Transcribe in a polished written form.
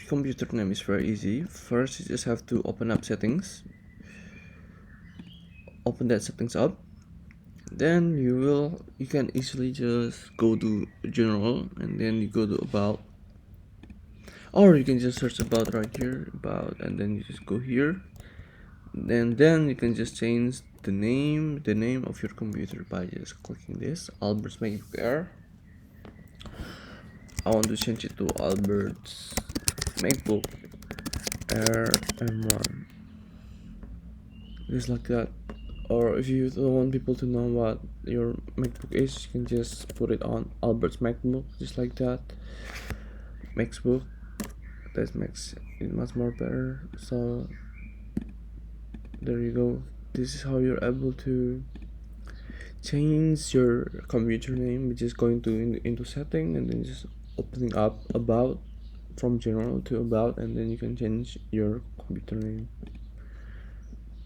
Computer name is very easy. First, you just have to open up settings. Open that settings up. Then you can easily just go to general, and then you go to about, or you can just search about right here, about, and then you just go here. Then you can just change the name of your computer by just clicking this Albert's MacBook Air. I want to change it to Albert's MacBook Air M1, just like that. Or if you don't want people to know what your MacBook is, you can just put it on Albert's MacBook, just like that. MacBook, that makes it much more better. So there you go. This is how you're able to change your computer name, just going to into setting, and then just opening up about, from general to about, and then you can change your computer name.